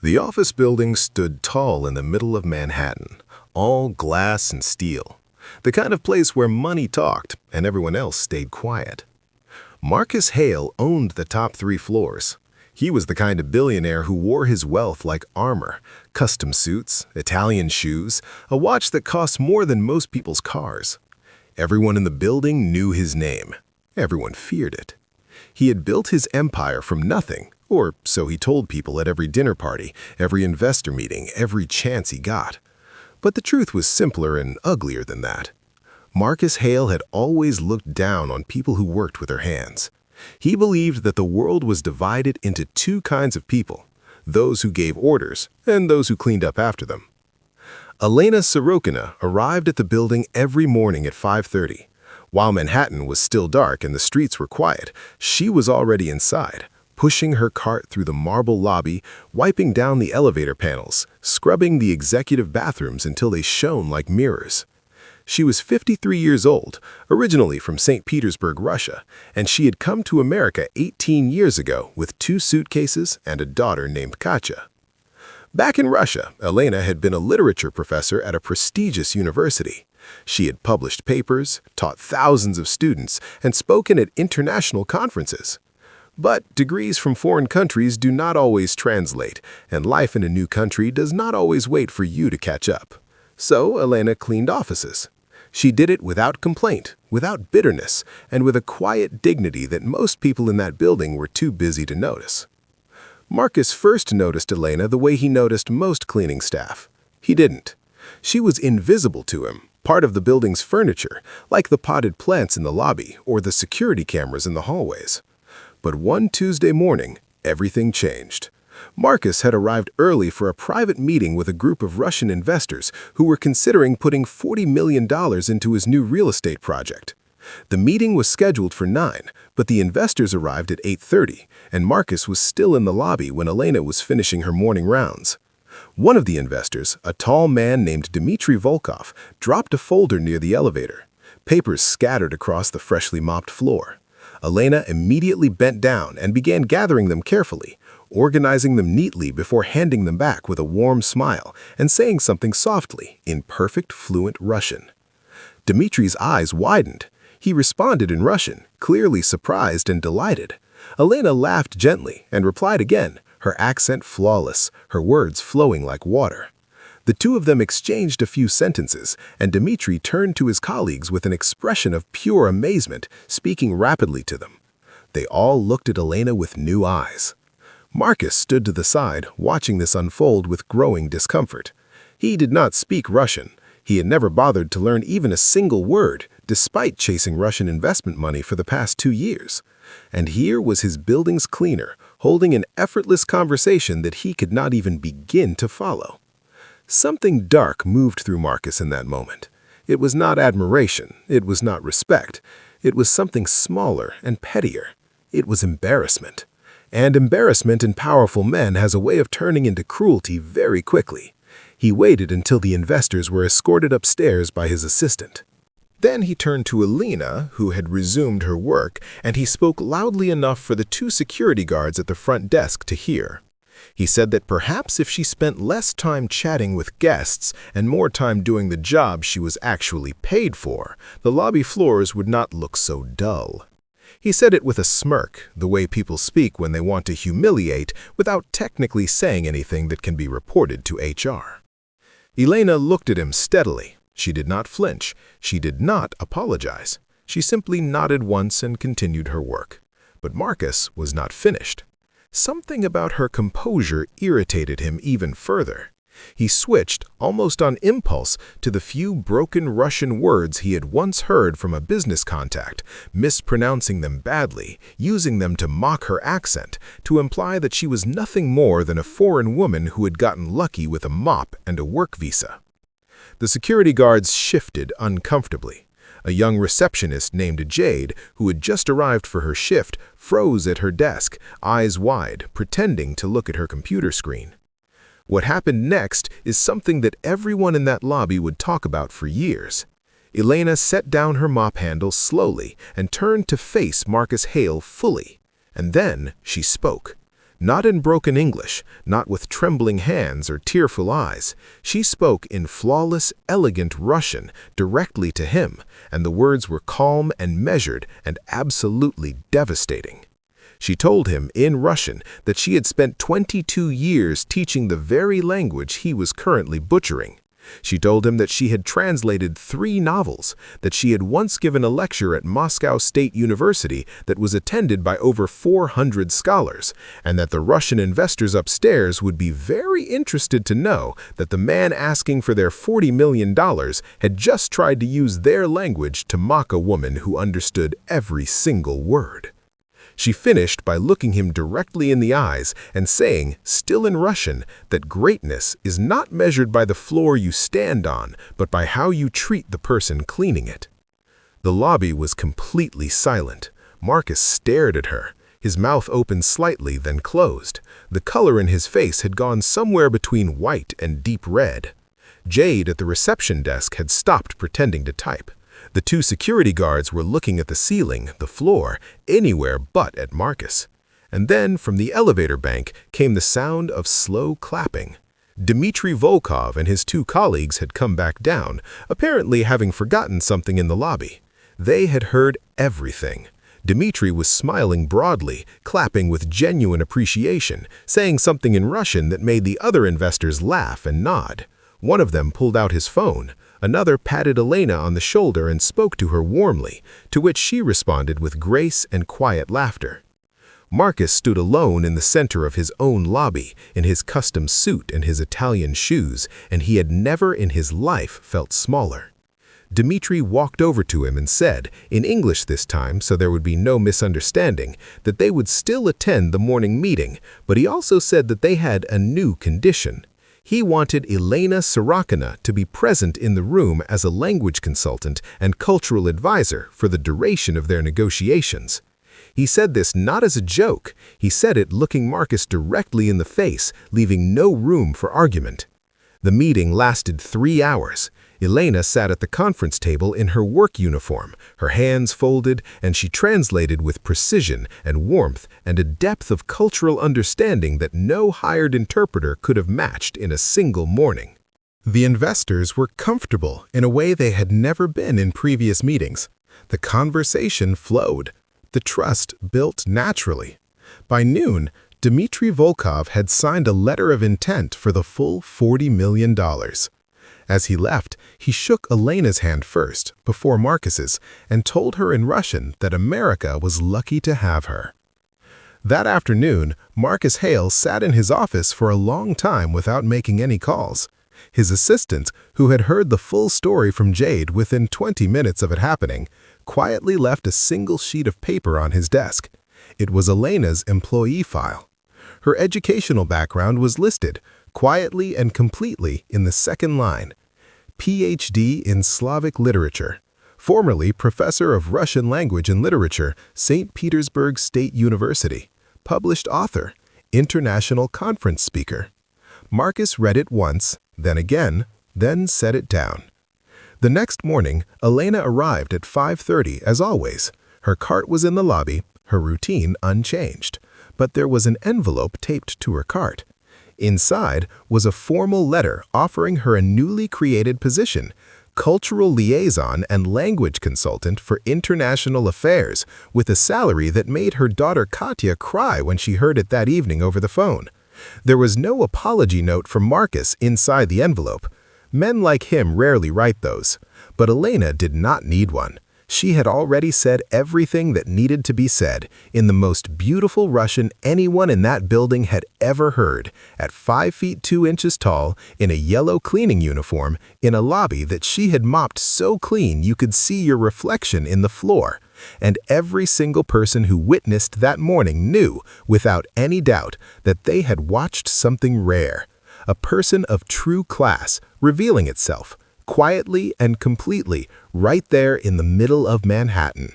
The office building stood tall in the middle of Manhattan, all glass and steel, the kind of place where money talked and everyone else stayed quiet. Marcus Hale owned the top 3 floors. He was the kind of billionaire who wore his wealth like armor, custom suits, Italian shoes, a watch that cost more than most people's cars. Everyone in the building knew his name. Everyone feared it. He had built his empire from nothing, or so he told people at every dinner party, every investor meeting, every chance he got. But the truth was simpler and uglier than that. Marcus Hale had always looked down on people who worked with their hands. He believed that the world was divided into 2 kinds of people, those who gave orders and those who cleaned up after them. Elena Sorokina arrived at the building every morning at 5:30. While Manhattan was still dark and the streets were quiet, she was already inside, pushing her cart through the marble lobby, wiping down the elevator panels, scrubbing the executive bathrooms until they shone like mirrors. She was 53 years old, originally from St. Petersburg, Russia, and she had come to America 18 years ago with 2 suitcases and a daughter named Katya. Back in Russia, Elena had been a literature professor at a prestigious university. She had published papers, taught thousands of students, and spoken at international conferences. But degrees from foreign countries do not always translate, and life in a new country does not always wait for you to catch up. So Elena cleaned offices. She did it without complaint, without bitterness, and with a quiet dignity that most people in that building were too busy to notice. Marcus first noticed Elena the way he noticed most cleaning staff. He didn't. She was invisible to him, part of the building's furniture, like the potted plants in the lobby or the security cameras in the hallways. But one Tuesday morning, everything changed. Marcus had arrived early for a private meeting with a group of Russian investors who were considering putting $40 million into his new real estate project. The meeting was scheduled for 9, but the investors arrived at 8:30, and Marcus was still in the lobby when Elena was finishing her morning rounds. One of the investors, a tall man named Dmitry Volkov, dropped a folder near the elevator. Papers scattered across the freshly mopped floor. Elena immediately bent down and began gathering them carefully, organizing them neatly before handing them back with a warm smile and saying something softly in perfect fluent Russian. Dmitry's eyes widened. He responded in Russian, clearly surprised and delighted. Elena laughed gently and replied again, her accent flawless, her words flowing like water. The 2 of them exchanged a few sentences, and Dmitry turned to his colleagues with an expression of pure amazement, speaking rapidly to them. They all looked at Elena with new eyes. Marcus stood to the side, watching this unfold with growing discomfort. He did not speak Russian. He had never bothered to learn even a single word, despite chasing Russian investment money for the past 2 years. And here was his building's cleaner, holding an effortless conversation that he could not even begin to follow. Something dark moved through Marcus in that moment. It was not admiration. It was not respect. It was something smaller and pettier. It was embarrassment. And embarrassment in powerful men has a way of turning into cruelty very quickly. He waited until the investors were escorted upstairs by his assistant. Then he turned to Elena, who had resumed her work, and he spoke loudly enough for the 2 security guards at the front desk to hear. He said that perhaps if she spent less time chatting with guests and more time doing the job she was actually paid for, the lobby floors would not look so dull. He said it with a smirk, the way people speak when they want to humiliate without technically saying anything that can be reported to HR. Elena looked at him steadily. She did not flinch. She did not apologize. She simply nodded once and continued her work. But Marcus was not finished. Something about her composure irritated him even further. He switched, almost on impulse, to the few broken Russian words he had once heard from a business contact, mispronouncing them badly, using them to mock her accent, to imply that she was nothing more than a foreign woman who had gotten lucky with a mop and a work visa. The security guards shifted uncomfortably. A young receptionist named Jade, who had just arrived for her shift, froze at her desk, eyes wide, pretending to look at her computer screen. What happened next is something that everyone in that lobby would talk about for years. Elena set down her mop handle slowly and turned to face Marcus Hale fully. And then she spoke. Not in broken English, not with trembling hands or tearful eyes. She spoke in flawless, elegant Russian directly to him, and the words were calm and measured and absolutely devastating. She told him in Russian that she had spent 22 years teaching the very language he was currently butchering. She told him that she had translated 3 novels, that she had once given a lecture at Moscow State University that was attended by over 400 scholars, and that the Russian investors upstairs would be very interested to know that the man asking for their $40 million had just tried to use their language to mock a woman who understood every single word. She finished by looking him directly in the eyes and saying, still in Russian, that greatness is not measured by the floor you stand on, but by how you treat the person cleaning it. The lobby was completely silent. Marcus stared at her. His mouth opened slightly, then closed. The color in his face had gone somewhere between white and deep red. Jade at the reception desk had stopped pretending to type. The 2 security guards were looking at the ceiling, the floor, anywhere but at Marcus. And then, from the elevator bank, came the sound of slow clapping. Dmitry Volkov and his 2 colleagues had come back down, apparently having forgotten something in the lobby. They had heard everything. Dmitry was smiling broadly, clapping with genuine appreciation, saying something in Russian that made the other investors laugh and nod. One of them pulled out his phone. Another patted Elena on the shoulder and spoke to her warmly, to which she responded with grace and quiet laughter. Marcus stood alone in the center of his own lobby, in his custom suit and his Italian shoes, and he had never in his life felt smaller. Dmitry walked over to him and said, in English this time so there would be no misunderstanding, that they would still attend the morning meeting, but he also said that they had a new condition. He wanted Elena Sorokina to be present in the room as a language consultant and cultural advisor for the duration of their negotiations. He said this not as a joke. He said it looking Marcus directly in the face, leaving no room for argument. The meeting lasted 3 hours. Elena sat at the conference table in her work uniform, her hands folded, and she translated with precision and warmth and a depth of cultural understanding that no hired interpreter could have matched in a single morning. The investors were comfortable in a way they had never been in previous meetings. The conversation flowed. The trust built naturally. By noon, Dmitry Volkov had signed a letter of intent for the full $40 million. As he left, he shook Elena's hand first, before Marcus's, and told her in Russian that America was lucky to have her. That afternoon, Marcus Hale sat in his office for a long time without making any calls. His assistant, who had heard the full story from Jade within 20 minutes of it happening, quietly left a single sheet of paper on his desk. It was Elena's employee file. Her educational background was listed, quietly and completely, in the second line. Ph.D. in Slavic Literature. Formerly Professor of Russian Language and Literature, St. Petersburg State University. Published author. International conference speaker. Marcus read it once, then again, then set it down. The next morning, Elena arrived at 5:30 as always. Her cart was in the lobby, her routine unchanged. But there was an envelope taped to her cart. Inside was a formal letter offering her a newly created position, cultural liaison and language consultant for international affairs, with a salary that made her daughter Katya cry when she heard it that evening over the phone. There was no apology note from Marcus inside the envelope. Men like him rarely write those, but Elena did not need one. She had already said everything that needed to be said in the most beautiful Russian anyone in that building had ever heard, at 5 feet 2 inches tall, in a yellow cleaning uniform, in a lobby that she had mopped so clean you could see your reflection in the floor. And every single person who witnessed that morning knew, without any doubt, that they had watched something rare. A person of true class revealing itself, quietly and completely, right there in the middle of Manhattan.